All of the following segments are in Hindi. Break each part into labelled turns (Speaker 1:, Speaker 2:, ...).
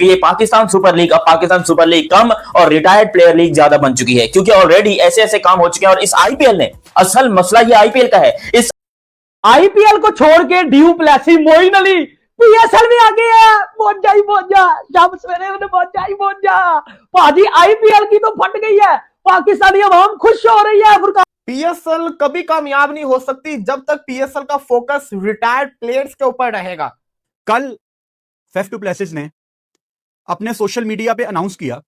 Speaker 1: कि ये पाकिस्तान सुपर लीग, अब पाकिस्तान सुपर लीग कम और रिटायर्ड प्लेयर लीग ज्यादा बन चुकी है, क्योंकि ऑलरेडी ऐसे ऐसे काम हो चुके हैं। और इस आईपीएल ने, असल मसला ये आईपीएल का है, इस
Speaker 2: आईपीएल को छोड़ के du Plessis, Moin Ali PSL में आ गया। पहुंच जा ही पहुंच जा, शाम सवेरे उन्हें पहुंच जा ही पहुंच जा। भाजी आईपीएल की तो फट गई है, पाकिस्तानी अवाम खुश हो रही है।
Speaker 3: पीएसएल कभी कामयाब नहीं हो सकती जब तक पीएसएल का फोकस रिटायर्ड प्लेयर्स के ऊपर रहेगा।
Speaker 4: कल फैफ डु प्लेसिस ने अपने सोशल मीडिया पे अनाउंस किया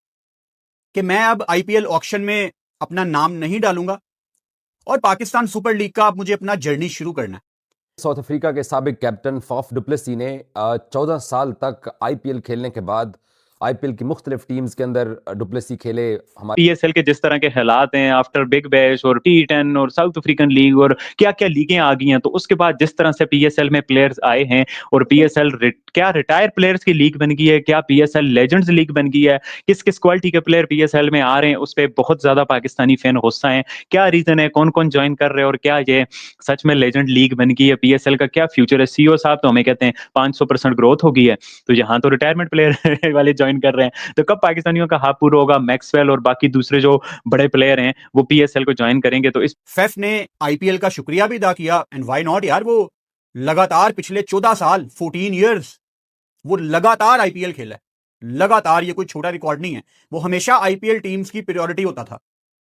Speaker 4: कि मैं अब आईपीएल ऑक्शन में अपना नाम नहीं डालूंगा और पाकिस्तान सुपर लीग का अब मुझे अपना जर्नी शुरू करना है।
Speaker 5: साउथ अफ्रीका के साबिक कैप्टन फाफ डु प्लेसी ने 14 साल तक आईपीएल खेलने के बाद आईपीएल की मुख्तलिफ टीम्स के अंदर डु प्लेसी खेले। हमारे
Speaker 6: पीएसएल के जिस तरह के हालात हैं आफ्टर बिग बैश और T10 और साउथ अफ्रीकन लीग और क्या क्या लीगें आ गई हैं, तो उसके बाद जिस तरह से पीएसएल में प्लेयर्स आए हैं और पीएसएल क्या रिटायर प्लेयर्स की लीग बन गई है, क्या पीएसएल लेजेंड्स लीग बन गई है, किस किस क्वालिटी के प्लेयर पीएसएल में आ रहे हैं, उस पर बहुत ज्यादा पाकिस्तानी फैन गुस्सा है। क्या रीजन है, कौन कौन ज्वाइन कर रहे हैं और क्या ये सच में लेजेंड लीग बन गई है, पीएसएल का क्या फ्यूचर है। सीईओ साहब तो हमें कहते हैं 500% ग्रोथ हो गई है, तो यहाँ तो रिटायरमेंट प्लेयर वाले ज्वाइन कर रहे हैं। तो कब पाकिस्तानियों का हाथ पूरा होगा, मैक्सवेल और बाकी दूसरे जो बड़े प्लेयर हैं वो पीएसएल को ज्वाइन करेंगे। तो इस
Speaker 4: फैफ ने आईपीएल का शुक्रिया भी अदा किया, एंड व्हाई नॉट यार, वो लगातार पिछले 14 साल 14 इयर्स वो लगातार आईपीएल खेला है, लगातार। ये कोई छोटा रिकॉर्ड नहीं है, वो हमेशा आईपीएल टीम्स की प्रायोरिटी होता था।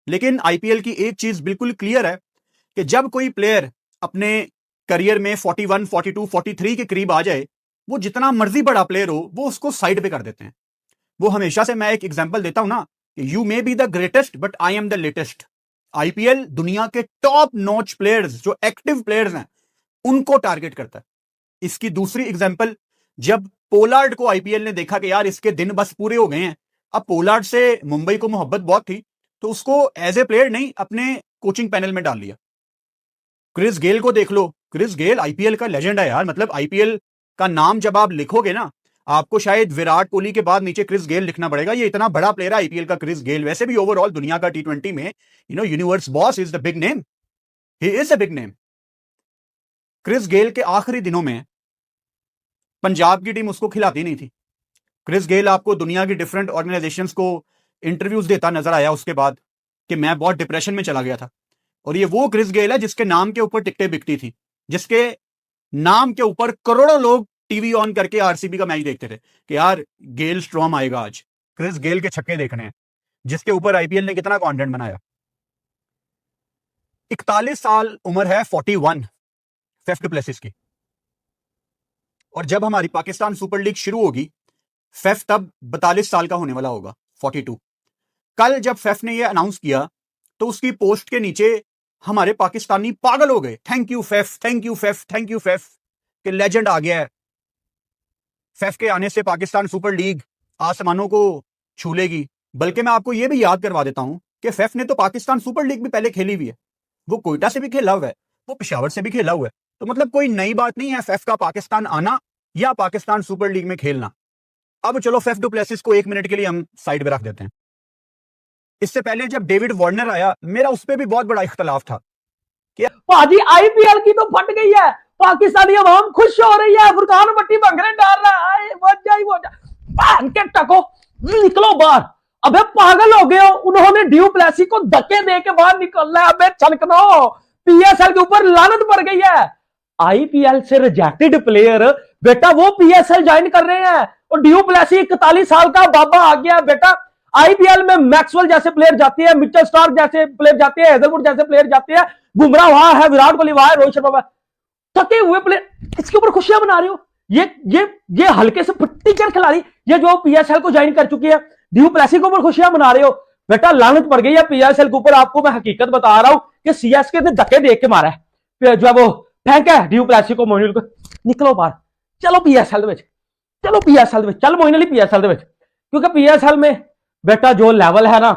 Speaker 4: लेकिन आईपीएल की एक चीज बिल्कुल क्लियर है कि जब कोई प्लेयर अपने करियर में 41, 42, 43 के करीब आ जाए, वो जितना मर्जी बड़ा प्लेयर हो वो उसको साइड पे कर देते हैं। वो हमेशा से, मैं एक एग्जांपल देता हूं ना, कि you may be the greatest but I am the latest. IPL दुनिया के टॉप नॉच प्लेयर्स जो एक्टिव प्लेयर्स हैं उनको टारगेट करता है। इसकी दूसरी एग्जांपल, जब पोलार्ड को आईपीएल ने देखा कि यार इसके दिन बस पूरे हो गए हैं, अब पोलार्ड से मुंबई को मोहब्बत बहुत थी, तो उसको एज ए प्लेयर नहीं अपने कोचिंग पैनल में डाल लिया। क्रिस गेल को देख लो, क्रिस गेल आईपीएल का लेजेंड है यार। मतलब आईपीएल का नाम जब आप लिखोगे ना, आपको शायद विराट कोहली के बाद नीचे क्रिस गेल लिखना पड़ेगा। ये इतना बड़ा प्लेयर है आईपीएल का क्रिस गेल। वैसे भी ओवरऑल दुनिया का T20 में universe boss is the big name, he is a big name. Chris Gayle के आखिरी दिनों में पंजाब की टीम उसको खिलाती नहीं थी। क्रिस गेल आपको दुनिया की डिफरेंट ऑर्गेनाइजेशंस को इंटरव्यूज देता नजर आया उसके बाद कि मैं बहुत डिप्रेशन में चला गया था। और ये वो क्रिस गेल है जिसके नाम के ऊपर टिकटें बिकती थी, जिसके नाम के ऊपर करोड़ों लोग टीवी ऑन करके आरसीबी का मैच देखते थे कि यार गेल स्ट्रॉम आएगा आज, क्रिस गेल के छक्के देखने हैं, जिसके ऊपर आईपीएल ने कितना कंटेंट बनाया। 41 साल उम्र है, 41 फैफ डु प्लेसिस की। और जब हमारी पाकिस्तान सुपर लीग शुरू होगी, फैफ तब 42 साल का होने वाला होगा, 42। कल जब फैफ ने यह अनाउंस किया तो उसकी पोस्ट के नीचे हमारे पाकिस्तानी पागल हो गए, thank you Faf, thank you Faf, thank you Faf, कि लेजेंड आ गया है। फैफ के आने से पाकिस्तान सुपर लीग आसमानों को छू लेगी। बल्कि मैं आपको यह भी याद करवा देता हूं कि फैफ ने तो पाकिस्तान सुपर लीग भी पहले खेली हुई है। वो कोयटा से भी खेला हुआ है, वो पेशावर से भी खेला हुआ है। तो मतलब कोई नई बात नहीं है फैफ का पाकिस्तान आना या पाकिस्तान सुपर लीग में खेलना। अब चलो फैफ डु प्लेसिस को 1 मिनट के लिए हम साइड में रख देते हैं। इससे पहले जब डेविड वार्नर आया, मेरा उस पर भी बहुत बड़ा इख्तलाफ था कि
Speaker 2: भाजी आईपीएल की तो फट गई है, पाकिस्तानी अवाम खुश हो रही है। फुरकान भट्टी भंगरे डाल रहा है, के टको निकलो बाहर। अबे पागल हो गए हो, उन्होंने ड्यू प्लेसी को धक्के दे के बाहर निकलना है। अबे छलकनो, पीएसएल के ऊपर लानत पड़ गई है। आईपीएल से रिजेक्टेड प्लेयर बेटा वो पीएसएल ज्वाइन कर रहे हैं, और ड्यू प्लेसी 41 साल का बाबा आ गया बेटा। आईपीएल में मैक्सवेल जैसे प्लेयर जाते हैं, मिचेल स्टार्क जैसे प्लेयर जाते हैं, हेजलवुड जैसे प्लेयर जाते हैं, बुमराह वहां है, विराट कोहली वहां है, रोहित शर्मा थके हुए प्लेयर, इसके ऊपर खुशियां मना रहे हो। ये हल्के से फुट्टी कर खिलाड़ी, ये जो पीएसएल को ज्वाइन कर चुकी है, ड्यू प्लेसी के ऊपर खुशियां मना रहे हो। बेटा लानत पड़ गई है पीएसएल के ऊपर। आपको मैं हकीकत बता रहा हूं कि सीएसके ने धक्के देख के मारा है, जो है वो फेंका है ड्यू प्लेसी को, मोइन को निकलो बाहर, चलो पीएसएल में, चलो पीएसएल में, चल मोइन अली पीएसएल में। क्योंकि पीएसएल में बेटा जो लेवल है ना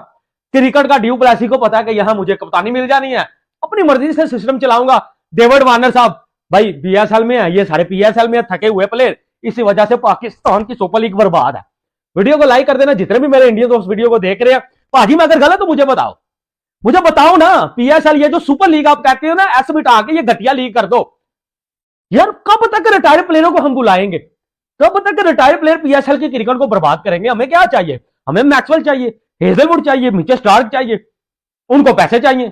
Speaker 2: क्रिकेट का, ड्यू प्लेसी को पता है कि यहां मुझे कप्तानी मिल जानी है, अपनी मर्जी से सिस्टम चलाऊंगा। डेविड वार्नर साहब भाई पीएसएल में है, ये सारे पीएसएल में थके हुए प्लेयर, इसी वजह से पाकिस्तान की सुपर लीग बर्बाद है। वीडियो को लाइक कर देना जितने भी मेरे इंडियन दोस्त वीडियो को देख रहे हैं। भाजी मैं अगर गलत तो मुझे बताओ ना। पीएसएल ये जो सुपर लीग आप कहते हो ना, ऐसे बिठा के ये घटिया लीग कर दो यार। कब तक रिटायर्ड प्लेयरों को हम बुलाएंगे? कब तक रिटायर्ड प्लेयर पीएसएल की क्रिकेट को बर्बाद करेंगे? हमें क्या चाहिए? हमें मैक्सवेल चाहिए, हेजलवुड चाहिए, मिचेल स्टार्क चाहिए, उनको पैसे चाहिए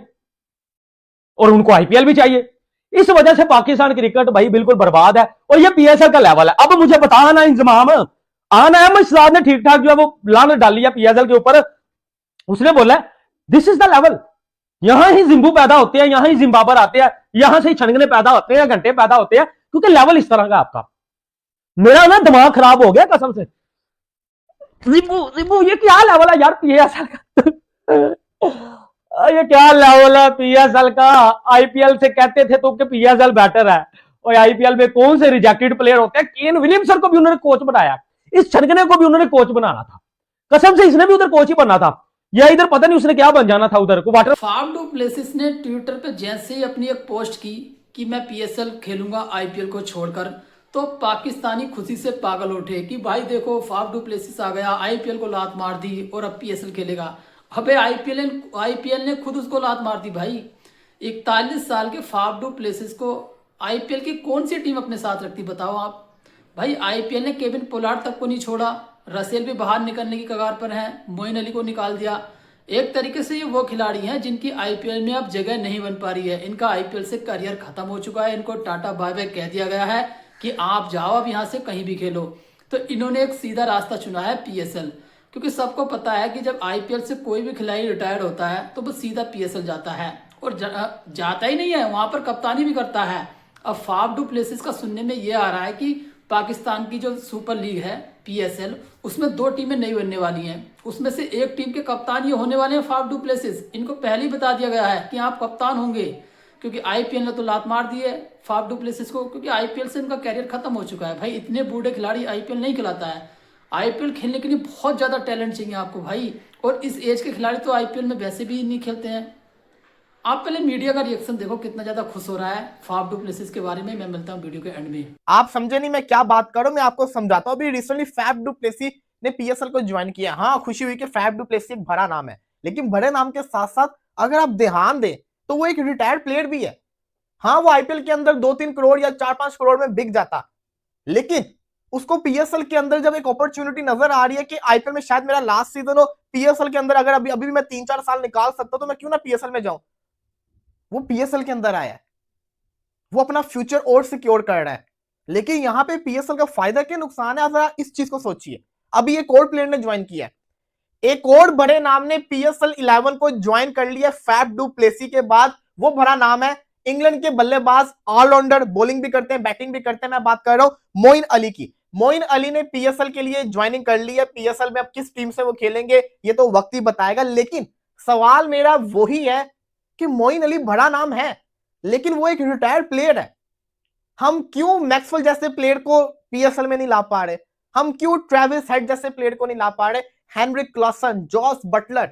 Speaker 2: और उनको आईपीएल भी चाहिए। इस वजह से पाकिस्तान क्रिकेट भाई बिल्कुल बर्बाद है और ये पीएसएल का लेवल है। अब मुझे बताना इंतजाम आना है, मुश्ताक ने ठीक ठाक जो है वो लानत डाली है पीएसएल के ऊपर। उसने बोला दिस इज द लेवल, यहां ही जिम्बू पैदा होते हैं, यहां ही जिम्बाबर आते हैं, यहां से ही छनगने पैदा होते हैं, घंटे पैदा होते हैं, क्योंकि लेवल इस तरह का आपका। मेरा ना दिमाग खराब हो गया कसम से। जिम्बू ये क्या लेवल है यार पीएसएल का? ये क्या लेवल है पीएसएल का? आईपीएल से कहते थे तो कि पीएसएल बेटर है, और आईपीएल में कौन से रिजेक्टेड प्लेयर होते हैं? केन विलियमसन को भी उन्होंने कोच बनाया, इस छनगने को भी उन्होंने कोच बनाना था, कसम से इसने भी उधर कोच ही बनना था, या इधर पता नहीं उसने क्या बन जाना था उधर को वाटर।
Speaker 7: फाफ डू प्लेसिस ने ट्विटर पे जैसे ही अपनी एक पोस्ट की कि मैं पीएसएल खेलूंगा आईपीएल को छोड़कर, तो पाकिस्तानी खुशी से पागल उठे कि भाई देखो फाफ डू प्लेसिस आ गया, आईपीएल को लात मार दी और अब पीएसएल खेलेगा। अबे आईपीएल ने खुद उसको लात मार दी भाई। 41 साल के फाफ डू प्लेसिस को आईपीएल की कौन सी टीम अपने साथ रखती बताओ आप? भाई आईपीएल ने केविन पोलार्ड तक को नहीं छोड़ा, रसेल भी बाहर निकलने की कगार पर है, मोइन अली को निकाल दिया। एक तरीके से ये वो खिलाड़ी हैं जिनकी आईपीएल में अब जगह नहीं बन पा रही है, इनका आईपीएल से करियर खत्म हो चुका है, इनको टाटा बाय बाय कह दिया गया है कि आप जाओ अब यहाँ से कहीं भी खेलो। तो इन्होंने एक सीधा रास्ता चुना है पीएसएल, क्योंकि सबको पता है कि जब आईपीएल से कोई भी खिलाड़ी रिटायर्ड होता है तो वो सीधा पीएसएल जाता है, और जाता ही नहीं है, वहां पर कप्तानी भी करता है। अब फाफ डू प्लेसिस का सुनने में ये आ रहा है कि पाकिस्तान की जो सुपर लीग है पीएसएल, उसमें 2 टीमें नहीं बनने वाली हैं, उसमें से एक टीम के कप्तान ये होने वाले हैं फाफ डू प्लेसिस। इनको पहले ही बता दिया गया है कि आप कप्तान होंगे, क्योंकि आईपीएल ने तो लात मार दी है फाफ डू प्लेसिस को, क्योंकि आईपीएल से इनका कैरियर खत्म हो चुका है। भाई इतने बूढ़े खिलाड़ी आईपीएल नहीं खिलाता है, आईपीएल खेलने के लिए बहुत ज्यादा टैलेंट चाहिए आपको भाई, और इस एज के खिलाड़ी तो आईपीएल में वैसे भी नहीं खेलते हैं। आप पहले मीडिया का रिएक्शन देखो कितना ज्यादा खुश हो रहा है फाफ डू प्लेसिस के बारे में। मैं मिलता हूं वीडियो के एंड में।
Speaker 3: आप समझे नहीं मैं क्या बात कर रहा हूं, मैं आपको समझाता हूं। अभी रिसेंटली फाफ डू प्लेसी ने पीएसएल को ज्वाइन किया। हाँ, खुशी हुई कि फाफ डू प्लेसी एक बड़ा नाम है, लेकिन बड़े नाम के साथ साथ अगर आप ध्यान दें तो वो एक रिटायर्ड प्लेयर भी है। हाँ, वो आईपीएल के अंदर 2-3 करोड़ या 4-5 करोड़ में बिक जाता, लेकिन उसको पीएसएल के अंदर जब एक अपॉर्चुनिटी नजर आ रही है कि आईपीएल में शायद मेरा लास्ट सीजन हो, पीएसएल के अंदर अगर अभी भी मैं 3-4 साल निकाल सकता हूं तो मैं क्यों ना पीएसएल में जाऊं। वो पीएसएल के अंदर आया है, वो अपना फ्यूचर और सिक्योर कर रहा है। लेकिन यहां पे पीएसएल का फायदा क्या नुकसान है, जरा इस चीज को सोचिए। अभी एक और प्लेयर ने ज्वाइन किया है, एक और बड़े नाम ने पीएसएल 11 को ज्वाइन कर लिया फाफ डू प्लेसी के बाद। वो बड़ा नाम है इंग्लैंड के बल्लेबाज, ऑलराउंडर, बॉलिंग भी करते हैं, बैटिंग भी करते हैं। मैं बात कर रहा हूं मोइन अली की। मोइन अली ने पीएसएल के लिए ज्वाइनिंग कर ली है। पीएसएल में अब किस टीम से वो खेलेंगे ये तो वक्त ही बताएगा, लेकिन सवाल मेरा वही है कि मोइन अली बड़ा नाम है, लेकिन वो एक रिटायर्ड प्लेयर है। हम क्यों मैक्सवेल जैसे प्लेयर को पीएसएल में नहीं ला पा रहे? हम क्यों ट्रेविस हेड जैसे प्लेयर को नहीं ला पा रहे? हेनरिक क्लासन, जॉस बटलर,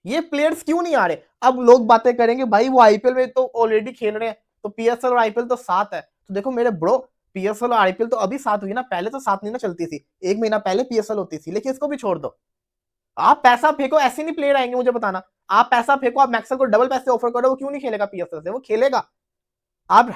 Speaker 3: ये प्लेयर्स क्यों नहीं आ रहे? अब लोग बातें करेंगे भाई वो आईपीएल में तो ऑलरेडी खेल रहे हैं, तो पीएसएल और आईपीएल तो साथ है। तो देखो मेरे ब्रो, पीएसएल और आईपीएल तो अभी साथ हुई ना, पहले तो साथ नहीं ना चलती थी। 1 महीना पहले पीएसएल होती थी, लेकिन इसको भी छोड़ दो। आप पैसा फेंको, ऐसे नहीं प्लेयर आएंगे, मुझे बताना। आप पैसा फेंको, आप मैक्सवेल को डबल पैसे ऑफर करो, वो क्यों नहीं खेलेगा पीएसएल से? वो खेलेगा। आप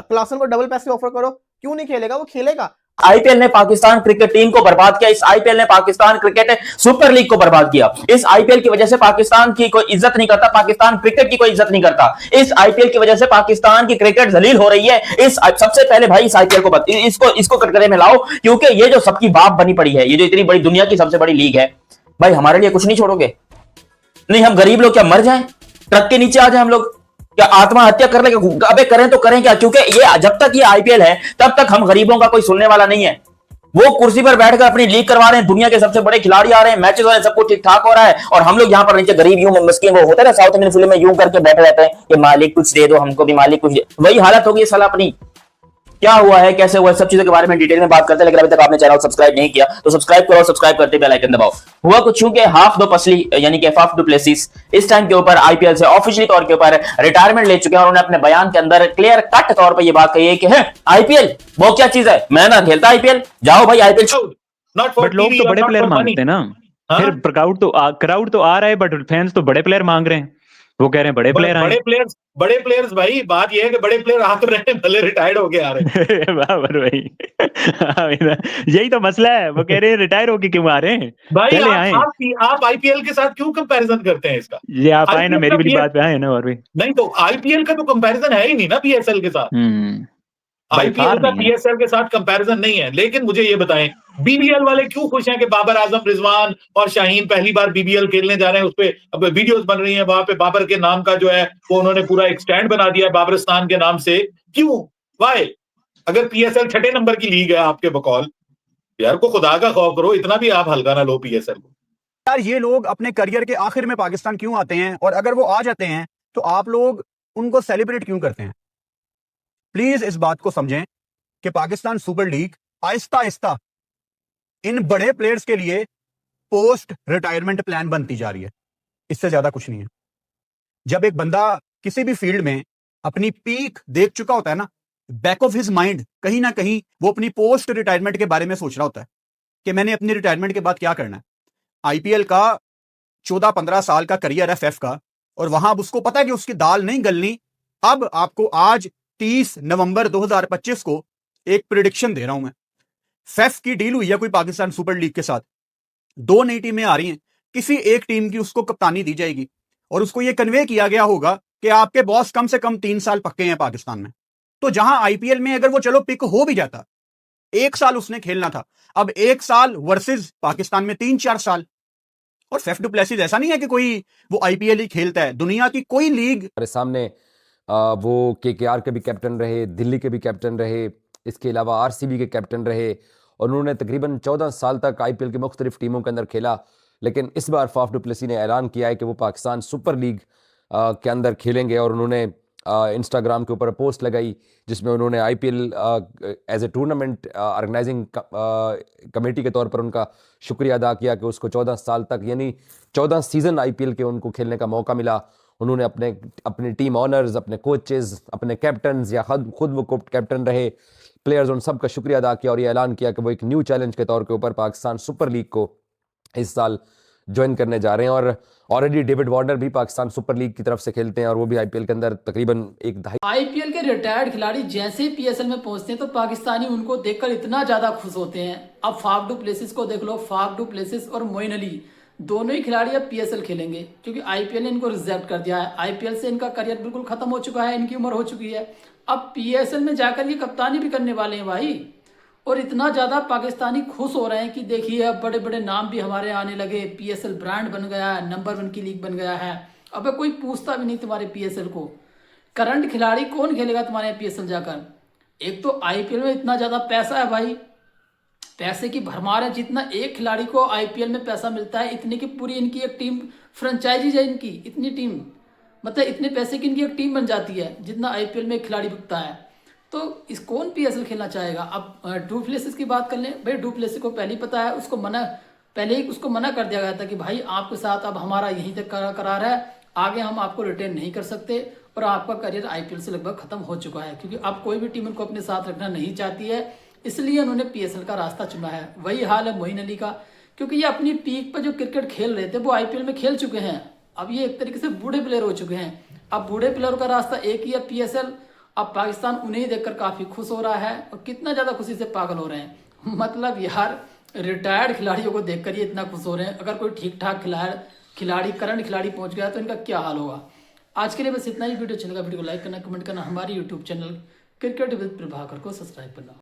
Speaker 3: क्लासन को डबल पैसे ऑफर करो, क्यों नहीं खेलेगा? वो खेलेगा।
Speaker 1: आईपीएल ने पाकिस्तान क्रिकेट टीम को बर्बाद किया, इस आईपीएल ने पाकिस्तान क्रिकेट सुपर लीग को बर्बाद किया। इस आईपीएल की वजह से पाकिस्तान की कोई इज्जत नहीं करता, पाकिस्तान क्रिकेट की कोई इज्जत नहीं करता। इस आईपीएल की वजह से पाकिस्तान की क्रिकेट जलील हो रही है। सबसे पहले भाई इस आईपीएल को इसको कटघरे में लाओ, क्योंकि ये जो सबकी बाप बनी पड़ी है, ये जो इतनी बड़ी दुनिया की सबसे बड़ी लीग है, भाई हमारे लिए कुछ नहीं छोड़ोगे? नहीं, हम गरीब लोग क्या मर जाएं? ट्रक के नीचे आ जाए हम लोग? क्या आत्महत्या कर ले? अबे करें तो करें क्या? क्योंकि ये जब तक ये आईपीएल है तब तक हम गरीबों का कोई सुनने वाला नहीं है। वो कुर्सी पर बैठकर अपनी लीग करवा रहे हैं, दुनिया के सबसे बड़े खिलाड़ी आ रहे हैं, मैचेस हो रहे हैं, सब कुछ ठीक ठाक हो रहा है, और हम लोग यहाँ पर नीचे गरीब यूं मिस्किन, वो होता है ना साउथ इंडियन फिल्म में, यूं करके बैठे रहते हैं कि मालिक कुछ दे दो हमको भी, मालिक कुछ दे। वही हालत होगी साला अपनी। क्या हुआ है, कैसे हुआ है, सब चीजों के बारे में डिटेल में बात करते हैं। लेकिन अभी तक आपने चैनल सब्सक्राइब नहीं किया तो सब्सक्राइब करो, सब्सक्राइब करते बेल आइकन दबाओ। हुआ कुछ यूं कि हाफ दो पसली यानी कि फाफ डू प्लेसिस इस टाइम के ऊपर आईपीएल से ऑफिशियली तौर के ऊपर रिटायरमेंट ले चुके हैं, और उन्होंने अपने बयान के अंदर क्लियर कट तौर पर यह बात कही है कि आईपीएल वो क्या चीज है, मैं ना खेलता आईपीएल, जाओ भाई आईपीएल छोड़।
Speaker 6: बट लोग तो बड़े प्लेयर मांगते हैं ना, फिर क्राउड तो आ रहा है, बट फैंस तो बड़े प्लेयर मांग रहे हैं। वो कह रहे हैं बड़े प्लेयर आए।
Speaker 8: बड़े प्लेयर्स भाई, बात ये है कि बड़े प्लेयर आ तो रहे हैं, भले रिटायर्ड हो गए आ रहे हैं।
Speaker 6: बाबर भाई यही तो मसला है, वो कह रहे हैं रिटायर होके क्यों आ रहे हैं,
Speaker 8: भाई
Speaker 6: पहले आए।
Speaker 8: आप आईपीएल के साथ क्यों कंपैरिजन करते हैं इसका?
Speaker 6: ये आप आए ना,
Speaker 8: IPL
Speaker 6: मेरी
Speaker 8: का
Speaker 6: वाली बात पे आए ना। और भी
Speaker 8: नहीं तो आईपीएल का तो कंपैरिजन है ही नहीं ना पीएसएल के साथ। आईपीएल का पीएसएल के साथ कंपैरिजन नहीं है। लेकिन मुझे ये बताएं, बीबीएल वाले क्यों खुश हैं कि बाबर आजम, रिजवान और शाहीन पहली बार बीबीएल खेलने जा रहे हैं? उस पे अब वीडियोस बन रही हैं, वहां पे बाबर के नाम का जो है वो उन्होंने पूरा एक स्टैंड बना दिया है बाबरिस्तान के नाम से। क्यों? वाई? अगर पीएसएल 6 नंबर की लीग है आपके बकौल, यार को खुदा का खौफ करो, इतना भी आप हल्का ना लो पीएसएल को।
Speaker 4: यार ये लोग अपने करियर के आखिर में पाकिस्तान क्यों आते हैं, और अगर वो आ जाते हैं तो आप लोग उनको सेलिब्रेट क्यों करते हैं? प्लीज इस बात को समझें कि पाकिस्तान सुपर लीग आहिस्ता आहिस्ता इन बड़े प्लेयर्स के लिए पोस्ट रिटायरमेंट प्लान बनती जा रही है, इससे ज्यादा कुछ नहीं है। जब एक बंदा किसी भी फील्ड में अपनी पीक देख चुका होता है ना, बैक ऑफ हिज माइंड कहीं ना कहीं वो अपनी पोस्ट रिटायरमेंट के बारे में सोच रहा होता है कि मैंने अपनी रिटायरमेंट के बाद क्या करना है। आईपीएल का 14-15 साल का करियर है फेफ का, और वहां अब उसको पता है कि उसकी दाल नहीं गलनी। अब आपको आज 30 नवंबर 2025 को एक प्रिडिक्शन दे रहा हूं मैं। फेफ की डील हुई है कोई पाकिस्तान सुपर लीग के साथ, 2 नई टीमें आ रही हैं, किसी एक टीम की उसको कप्तानी दी जाएगी और उसको यह कन्वे किया गया होगा कि आपके बॉस कम से कम 3 साल पक्के हैं पाकिस्तान में। तो जहां आईपीएल में अगर वो चलो पिक हो भी जाता, 1 साल उसने खेलना था, अब 1 साल वर्सेस पाकिस्तान में 3-4 साल। और फेफ डु प्लेसिस ऐसा नहीं है कि कोई वो आईपीएल ही खेलता है, दुनिया की कोई लीग।
Speaker 5: हमारे सामने वो केकेआर के भी कैप्टन रहे, दिल्ली के भी कैप्टन रहे, इसके अलावा आरसीबी के कैप्टन रहे, और उन्होंने तकरीबन 14 साल तक आईपीएल की मुख्तलिफ टीमों के अंदर खेला। लेकिन इस बार फाफ डु प्लेसी ने ऐलान किया है कि वो पाकिस्तान सुपर लीग के अंदर खेलेंगे, और उन्होंने इंस्टाग्राम के ऊपर पोस्ट लगाई जिसमें उन्होंने IPL as a tournament organizing committee के तौर पर उनका शुक्रिया अदा किया कि उसको 14 साल तक यानी 14 सीजन आईपीएल के उनको खेलने का मौका मिला। उन्होंने अपनी टीम ऑनर्स, अपने कोचेस, अपने कैप्टन्स या खुद वो कैप्टन रहे प्लेयर्स, उन सब का शुक्रिया अदा किया और ये ऐलान किया कि वो एक न्यू चैलेंज के तौर के ऊपर पाकिस्तान सुपर लीग को इस साल ज्वाइन करने जा रहे हैं। और ऑलरेडी डेविड वार्नर भी पाकिस्तान सुपर लीग की तरफ से खेलते हैं और वो भी आईपीएल के अंदर तकरीबन 1-2.5।
Speaker 7: आईपीएल के रिटायर्ड खिलाड़ी जैसे ही पीएसएल में पहुंचते हैं तो पाकिस्तानी उनको देखकर इतना ज्यादा खुश होते हैं। अब फाफ डु प्लेसिस को देख लो, फाफ डु प्लेसिस और मोइन अली दोनों ही खिलाड़ी अब पीएसएल खेलेंगे क्योंकि आईपीएल ने इनको रिजेक्ट कर दिया है। आईपीएल से इनका करियर बिल्कुल खत्म हो चुका है, इनकी उम्र हो चुकी है। अब पीएसएल में जाकर ये कप्तानी भी करने वाले हैं भाई। और इतना ज्यादा पाकिस्तानी खुश हो रहे हैं कि देखिए अब बड़े बड़े नाम भी हमारे आने लगे, पीएसएल ब्रांड बन गया है, नंबर 1 की लीग बन गया है। अब कोई पूछता भी नहीं तुम्हारे पीएसएल को। करंट खिलाड़ी कौन खेलेगा तुम्हारे पीएसएल जाकर? एक तो आईपीएल में इतना ज्यादा पैसा है भाई, पैसे की भरमार है। जितना एक खिलाड़ी को आईपीएल में पैसा मिलता है इतने की पूरी इनकी एक टीम फ्रेंचाइजीज है इनकी, इतनी टीम मतलब इतने पैसे की इनकी एक टीम बन जाती है जितना आईपीएल में एक खिलाड़ी बिकता है। तो इस कौन पीएसएल खेलना चाहेगा? अब डू प्लेसिस की बात कर लें भाई, डू प्लेसिस को पहले ही पता है, उसको पहले ही उसको मना कर दिया गया था कि भाई आपके साथ अब हमारा यहीं तक करार है, आगे हम आपको रिटेन नहीं कर सकते और आपका करियर आईपीएल से लगभग खत्म हो चुका है। क्योंकि अब कोई भी टीम उनको अपने साथ रखना नहीं चाहती है, इसलिए उन्होंने पीएसएल का रास्ता चुना है। वही हाल है मोइन अली का, क्योंकि ये अपनी पीक पर जो क्रिकेट खेल रहे थे वो आईपीएल में खेल चुके हैं। अब ये एक तरीके से बूढ़े प्लेयर हो चुके हैं। अब बूढ़े प्लेयर का रास्ता एक ही है, पीएसएल। अब पाकिस्तान उन्हें देखकर काफी खुश हो रहा है और कितना ज्यादा खुशी से पागल हो रहे हैं। मतलब यार रिटायर्ड खिलाड़ियों को देखकर ये इतना खुश हो रहे हैं। अगर कोई ठीक ठाक खिलाड़ी करंट खिलाड़ी पहुंच गया तो इनका क्या हाल होगा। आज के लिए बस इतना ही। वीडियो अच्छा लगा वीडियो को लाइक करना, कमेंट करना, हमारे YouTube channel cricket with Prabhakar को सब्सक्राइब करना।